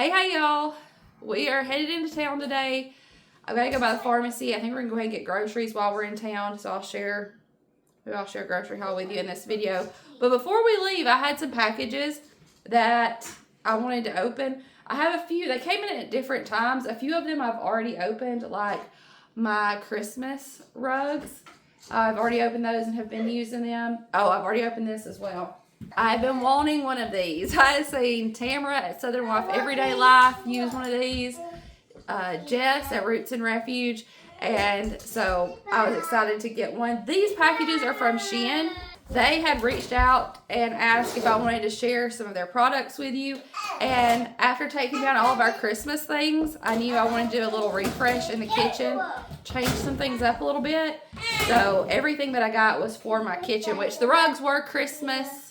Hey y'all. We are headed into town today. I've got to go by the pharmacy. I think we're going to go ahead and get groceries while we're in town. So I'll share a grocery haul with you in this video. But before we leave, I had some packages that I wanted to open. I have a few. They came in at different times. A few of them I've already opened, like my Christmas rugs. I've already opened those and have been using them. Oh, I've already opened this as well. I've been wanting one of these. I have seen Tamara at Southern Wife Everyday Life use one of these. Jess at Roots and Refuge. And so I was excited to get one. These packages are from Shein. They had reached out and asked if I wanted to share some of their products with you. And after taking down all of our Christmas things, I knew I wanted to do a little refresh in the kitchen, change some things up a little bit. So everything that I got was for my kitchen, which the rugs were Christmas,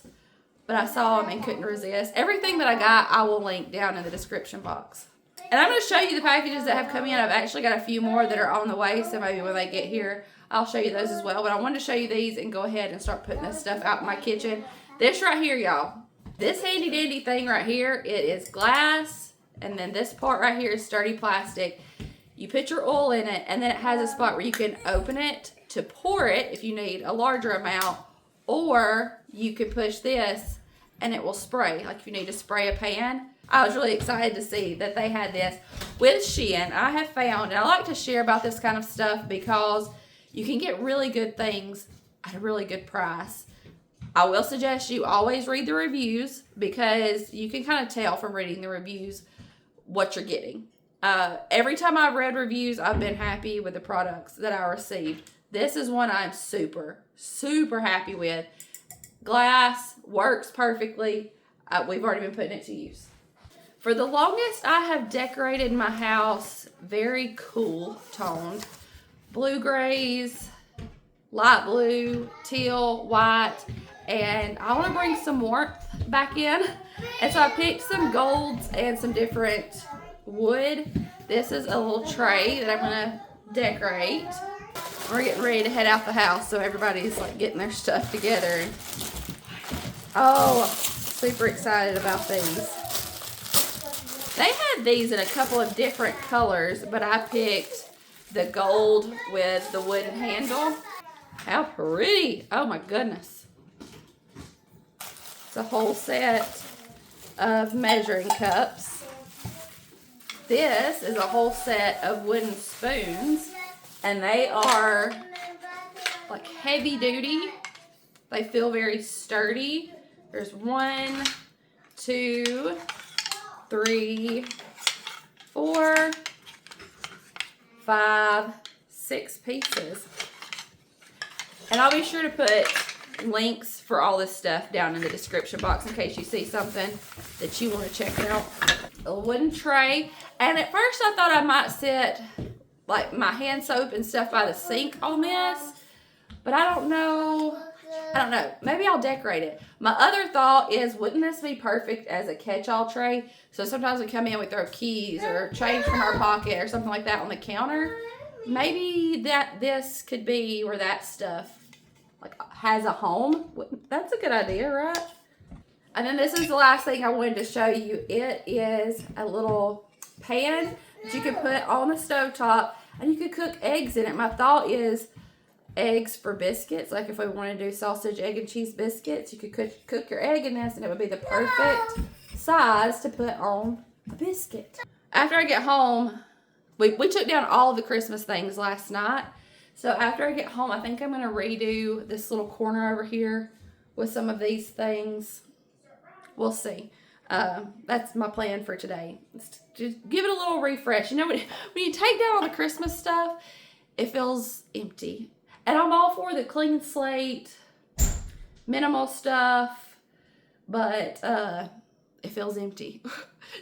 but I saw them and couldn't resist. Everything that I got, I will link down in the description box. And I'm going to show you the packages that have come in. I've actually got a few more that are on the way, so maybe when they get here, I'll show you those as well. But I wanted to show you these and go ahead and start putting this stuff out in my kitchen. This right here, y'all. This handy dandy thing right here, it is glass, and then this part right here is sturdy plastic. You put your oil in it, and then it has a spot where you can open it to pour it if you need a larger amount, or you can push this and it will spray, like if you need to spray a pan. I was really excited to see that they had this with Shein. I have found, and I like to share about this kind of stuff because you can get really good things at a really good price. I will suggest you always read the reviews because you can kind of tell from reading the reviews what you're getting. Every time I've read reviews, I've been happy with the products that I received. This is one I'm super, super happy with. Glass, works perfectly. We've already been putting it to use. For the longest, I have decorated my house very cool toned. Blue grays, light blue, teal, white, and I want to bring some warmth back in. And so I picked some golds and some different wood. This is a little tray that I'm going to decorate. We're getting ready to head out the house, so everybody's like getting their stuff together. Oh, super excited about these. They had these in a couple of different colors, but I picked the gold with the wooden handle. How pretty. Oh my goodness. It's a whole set of measuring cups. This is a whole set of wooden spoons, and they are like heavy duty. They feel very sturdy. There's 1, 2, 3, 4, 5, 6 pieces. And I'll be sure to put links for all this stuff down in the description box in case you see something that you want to check out. A wooden tray. And at first I thought I might set like my hand soap and stuff by the sink on this, but I don't know. Maybe I'll decorate it. My other thought is, wouldn't this be perfect as a catch-all tray? So sometimes we come in, we throw keys or change from our pocket or something like that on the counter. Maybe this could be where that stuff like has a home. That's a good idea, right? And then this is the last thing I wanted to show you. It is a little pan that you can put on the stovetop, and you could cook eggs in it. My thought is eggs for biscuits. Like if we want to do sausage, egg, and cheese biscuits, you could cook your egg in this, and it would be the perfect size to put on a biscuit. After I get home, we took down all of the Christmas things last night. So after I get home, I think I'm going to redo this little corner over here with some of these things. We'll see. That's my plan for today. Just give it a little refresh. You know, when you take down all the Christmas stuff, it feels empty. And I'm all for the clean slate, minimal stuff, but it feels empty.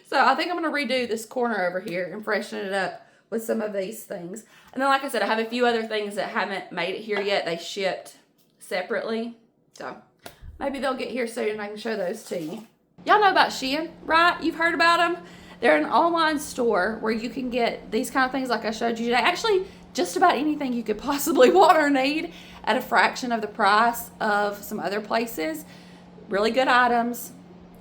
So I think I'm going to redo this corner over here and freshen it up with some of these things. And then, like I said, I have a few other things that haven't made it here yet. They shipped separately. So maybe they'll get here soon and I can show those to you. Y'all know about Shein, right? You've heard about them. They're an online store where you can get these kind of things like I showed you today. Actually, just about anything you could possibly want or need at a fraction of the price of some other places. Really good items,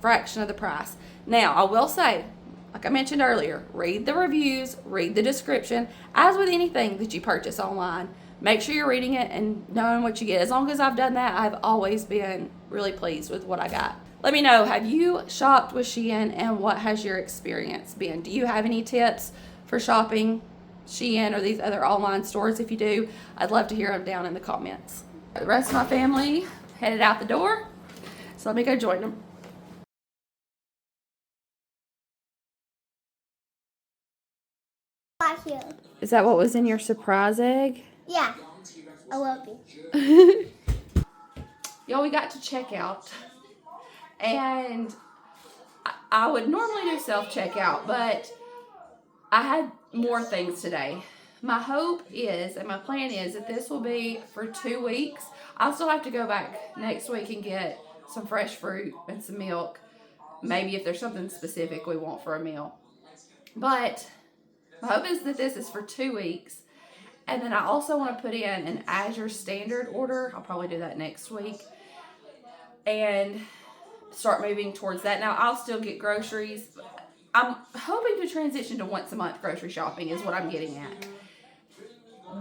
fraction of the price. Now, I will say, like I mentioned earlier, read the reviews, read the description. As with anything that you purchase online, make sure you're reading it and knowing what you get. As long as I've done that, I've always been really pleased with what I got. Let me know, have you shopped with Shein and what has your experience been? Do you have any tips for shopping Shein or these other online stores? If you do, I'd love to hear them down in the comments. The rest of my family headed out the door, so let me go join them. Here. Is that what was in your surprise egg? Yeah, I love it. Y'all, we got to checkout, and I would normally do self-checkout, but I had more things today. My hope is, and my plan is, that this will be for 2 weeks. I'll still have to go back next week and get some fresh fruit and some milk. Maybe if there's something specific we want for a meal. But my hope is that this is for 2 weeks. And then I also want to put in an Azure standard order. I'll probably do that next week. And start moving towards that. Now, I'll still get groceries. I'm hoping to transition to once a month grocery shopping is what I'm getting at.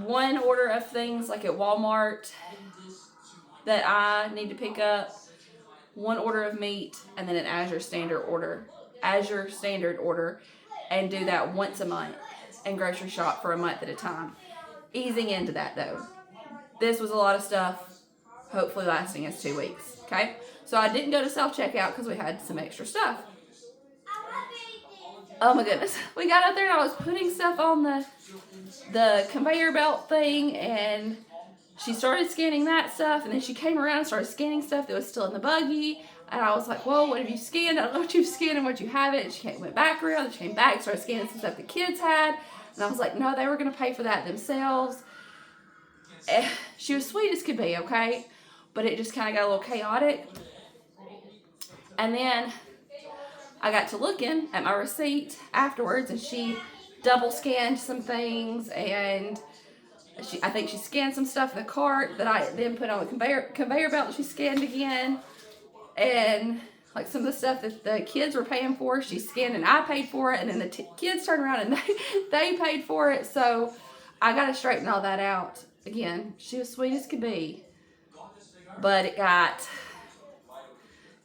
One order of things like at Walmart that I need to pick up. One order of meat, and then an Azure standard order. And do that once a month and grocery shop for a month at a time. Easing into that though. This was a lot of stuff, hopefully lasting us 2 weeks. Okay? So I didn't go to self-checkout because we had some extra stuff. Oh my goodness. We got out there and I was putting stuff on the conveyor belt thing, and she started scanning that stuff, and then she came around and started scanning stuff that was still in the buggy. And I was like, whoa, what have you scanned? I don't know what you've scanned and what you haven't. And she went back around, and she came back, started scanning some stuff the kids had. And I was like, no, they were going to pay for that themselves. She was sweet as could be, okay? But it just kind of got a little chaotic. And then I got to looking at my receipt afterwards, and she double scanned some things, and I think she scanned some stuff in the cart that I then put on the conveyor belt that she scanned again. And like some of the stuff that the kids were paying for, she scanned and I paid for it, and then the kids turned around and they paid for it. So I got to straighten all that out. Again, she was sweet as could be, but it got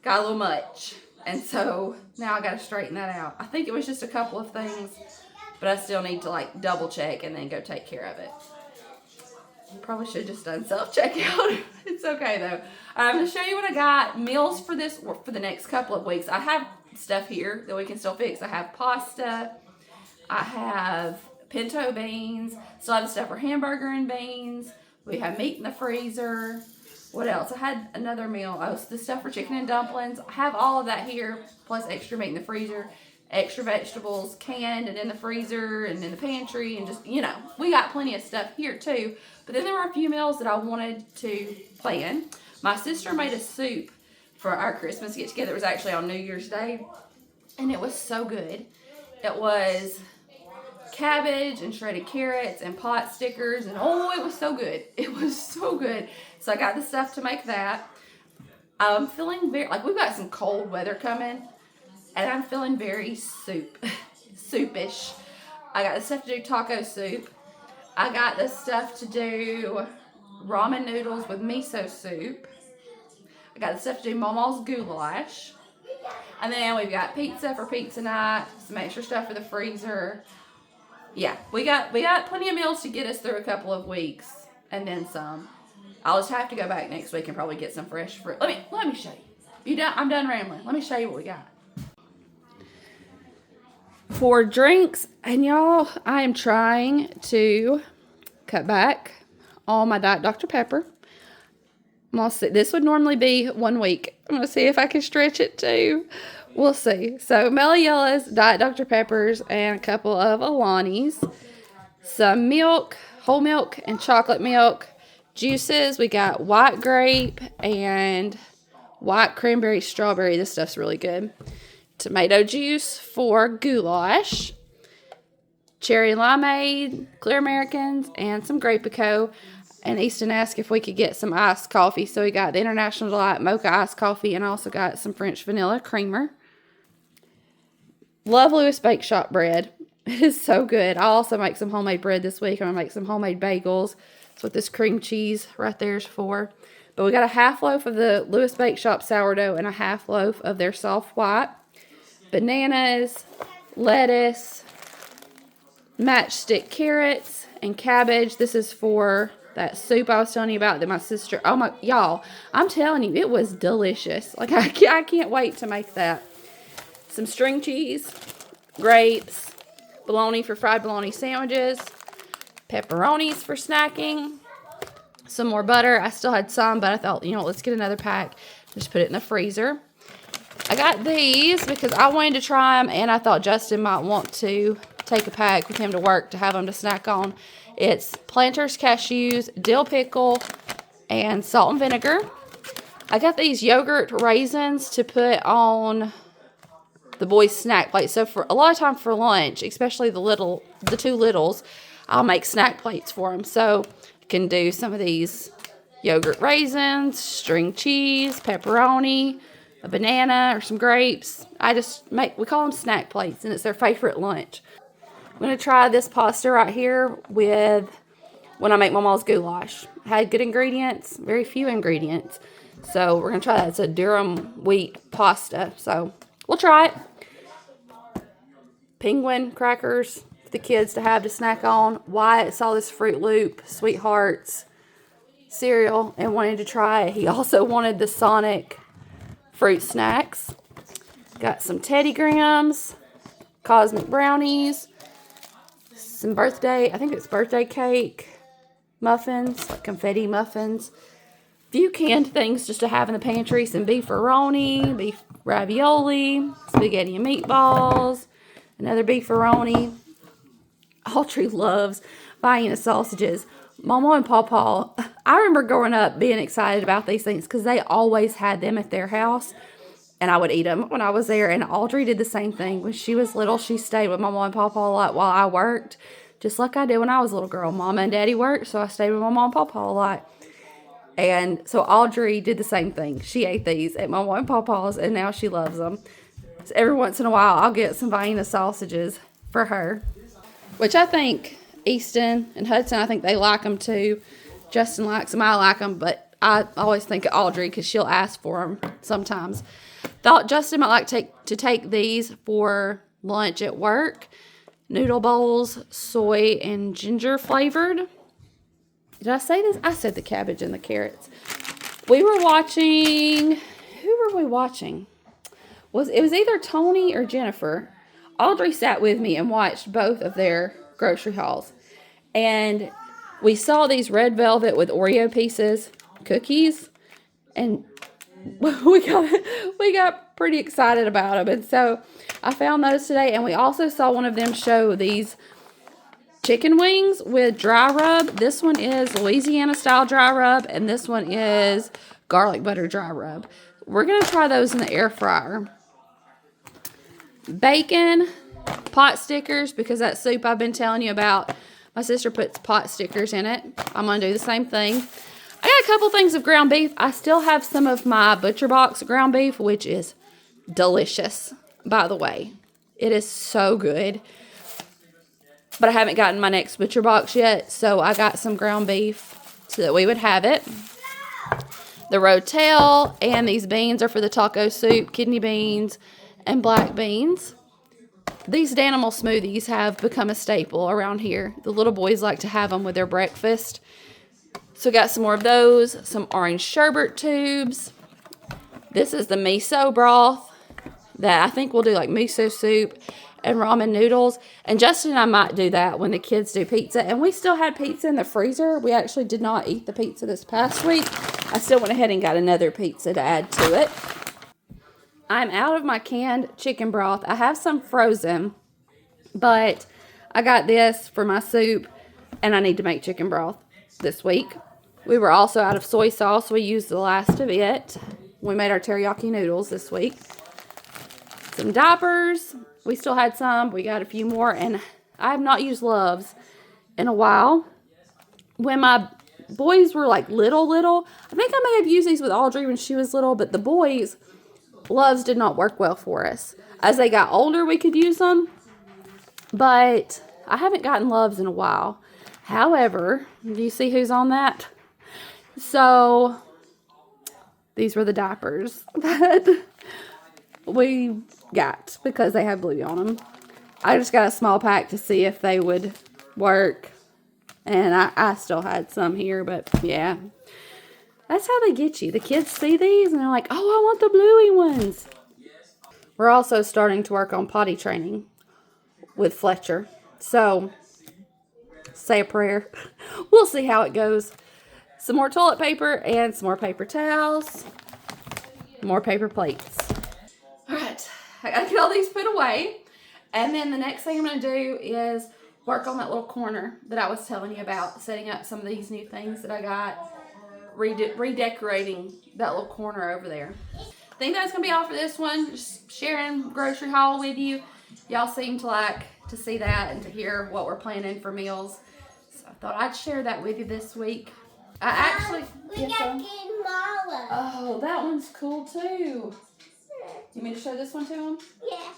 a little much. And so now I got to straighten that out. I think it was just a couple of things, but I still need to like double check and then go take care of it. Probably should have just done self-checkout. It's okay though. I'm going to show you what I got. Meals for the next couple of weeks. I have stuff here that we can still fix. I have pasta. I have pinto beans. Still have stuff for hamburger and beans. We have meat in the freezer. What else? I had another meal. Oh, the stuff for chicken and dumplings. I have all of that here, plus extra meat in the freezer. Extra vegetables canned and in the freezer and in the pantry, and just, you know, we got plenty of stuff here too. But then there were a few meals that I wanted to plan. My sister made a soup for our Christmas get together. It was actually on New Year's Day, and it was so good. It was cabbage and shredded carrots and pot stickers, and oh, it was so good. It was so good. So I got the stuff to make that. I'm feeling very, like, we've got some cold weather coming, and I'm feeling very soupish. I got the stuff to do taco soup. I got the stuff to do ramen noodles with miso soup. I got the stuff to do Mama's goulash. And then we've got pizza for pizza night, some extra stuff for the freezer. Yeah, we got plenty of meals to get us through a couple of weeks, and then some. I'll just have to go back next week and probably get some fresh fruit. Let me show you. You done? I'm done rambling. Let me show you what we got. For drinks, and y'all, I am trying to cut back on my Diet Dr. Pepper. I'm gonna see. This would normally be 1 week. I'm gonna see if I can stretch it too. We'll see. So Mellow Yellows, Diet Dr. Peppers, and a couple of Alani's. Some milk, whole milk, and chocolate milk. Juices, we got white grape and white cranberry strawberry. This stuff's really good. Tomato juice for goulash. Cherry limeade, clear Americans, and some Grapico. And Easton asked if we could get some iced coffee. So we got the International Delight Mocha iced coffee, and I also got some French vanilla creamer. Love Lewis Bake Shop bread. It is so good. I also make some homemade bread this week. I'm going to make some homemade bagels. That's what this cream cheese right there is for. But we got a half loaf of the Lewis Bake Shop sourdough and a half loaf of their soft white. Bananas, lettuce, matchstick carrots, and cabbage. This is for that soup I was telling you about that my sister, oh my, y'all, I'm telling you, it was delicious. Like, I can't wait to make that. Some string cheese, grapes, bologna for fried bologna sandwiches, pepperonis for snacking, some more butter. I still had some, but I thought, you know, let's get another pack. Just put it in the freezer. I got these because I wanted to try them, and I thought Justin might want to take a pack with him to work to have them to snack on. It's Platters cashews, dill pickle, and salt and vinegar. I got these yogurt raisins to put on the boys' snack plate. So for a lot of time for lunch, especially the two littles, I'll make snack plates for them. So I can do some of these yogurt raisins, string cheese, pepperoni, a banana, or some grapes. We call them snack plates, and it's their favorite lunch. I'm going to try this pasta right here with when I make my mom's goulash. Had good ingredients, very few ingredients. So we're going to try that. It's a Durham wheat pasta. So we'll try it. Penguin crackers for the kids to have to snack on. Wyatt saw this Fruit Loop Sweethearts cereal and wanted to try it. He also wanted the Sonic fruit snacks. Got some Teddy Grahams, Cosmic Brownies, some I think it's birthday cake, muffins, like confetti muffins. Few canned things just to have in the pantry. Some beefaroni, beef ravioli, spaghetti and meatballs, another beefaroni. Audrey loves buying sausages. Mama and Pawpaw, I remember growing up being excited about these things because they always had them at their house. And I would eat them when I was there. And Audrey did the same thing. When she was little, she stayed with Mama and Pawpaw a lot while I worked. Just like I did when I was a little girl. Mama and Daddy worked, so I stayed with Mama and Pawpaw a lot. And so Audrey did the same thing. She ate these at Mama and Pawpaw's, and now she loves them. So every once in a while, I'll get some Vienna sausages for her. Which I think Easton and Hudson, I think they like them too. Justin likes them. I like them, but I always think of Audrey because she'll ask for them sometimes. Thought Justin might like to take these for lunch at work. Noodle bowls, soy and ginger flavored. Did I say this? I said the cabbage and the carrots. We were watching, who were we watching? It was either Tony or Jennifer. Audrey sat with me and watched both of their grocery hauls. And we saw these red velvet with Oreo pieces, cookies, and we got pretty excited about them. And so I found those today, and we also saw one of them show these chicken wings with dry rub. This one is Louisiana style dry rub, and this one is garlic butter dry rub. We're going to try those in the air fryer. Bacon, pot stickers, because that soup I've been telling you about, my sister puts pot stickers in it. I'm going to do the same thing. I got a couple things of ground beef. I still have some of my Butcher Box ground beef, which is delicious, by the way. It is so good. But I haven't gotten my next Butcher Box yet, so I got some ground beef so that we would have it. The Rotel and these beans are for the taco soup, kidney beans and black beans. These Danimal smoothies have become a staple around here. The little boys like to have them with their breakfast. So got some more of those, some orange sherbet tubes. This is the miso broth that I think we'll do like miso soup and ramen noodles. And Justin and I might do that when the kids do pizza. And we still had pizza in the freezer. We actually did not eat the pizza this past week. I still went ahead and got another pizza to add to it. I'm out of my canned chicken broth. I have some frozen, but I got this for my soup, and I need to make chicken broth this week. We were also out of soy sauce. We used the last of it. We made our teriyaki noodles this week. Some diapers. We still had some. We got a few more, and I have not used Loves in a while. When my boys were like little, I think I may have used these with Audrey when she was little, but the boys, Loves did not work well for us. as they got older, we could use them. But I haven't gotten Loves in a while. However, do you see who's on that? So, these were the diapers that we got because they have blue on them. I just got a small pack to see if they would work. And I still had some here, but yeah. That's how they get you. The kids see these and they're like, oh, I want the bluey ones. We're also starting to work on potty training with Fletcher. So, say a prayer. We'll see how it goes. Some more toilet paper and some more paper towels. More paper plates. Alright, I gotta get all these put away. And then the next thing I'm gonna do is work on that little corner that I was telling you about. Setting up some of these new things that I got. Redecorating that little corner over there. I think that's gonna be all for this one. Just sharing grocery haul with you. Y'all seem to like to see that and to hear what we're planning for meals. So I thought I'd share that with you this week. I actually... We got Marla. Oh, that one's cool too. You mean to show this one to them? Yeah.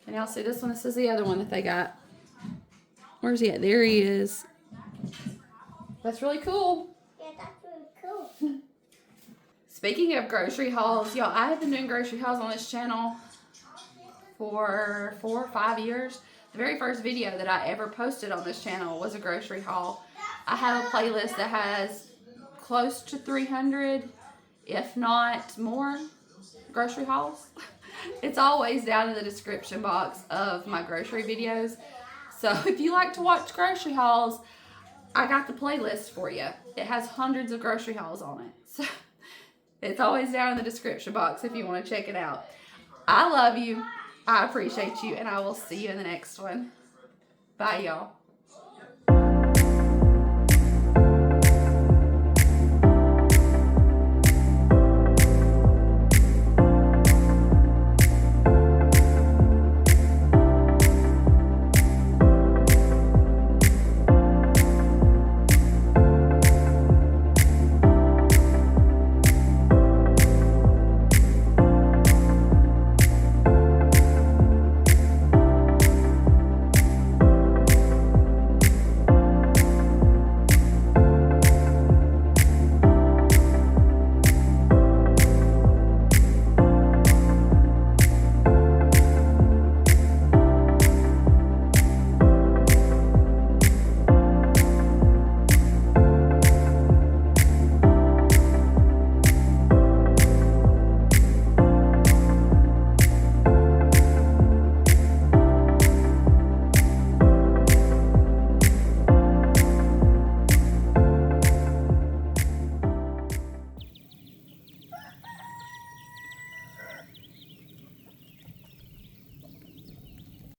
Can y'all see this one? This is the other one that they got. Where's he at? There he is. That's really cool. Yeah, that's really cool. Speaking of grocery hauls, y'all, I have been doing grocery hauls on this channel for 4 or 5 years. The very first video that I ever posted on this channel was a grocery haul. I have a playlist that has close to 300, if not more, grocery hauls. It's always down in the description box of my grocery videos. So if you like to watch grocery hauls, I got the playlist for you. It has hundreds of grocery hauls on it. So it's always down in the description box if you want to check it out. I love you. I appreciate you. And I will see you in the next one. Bye, y'all.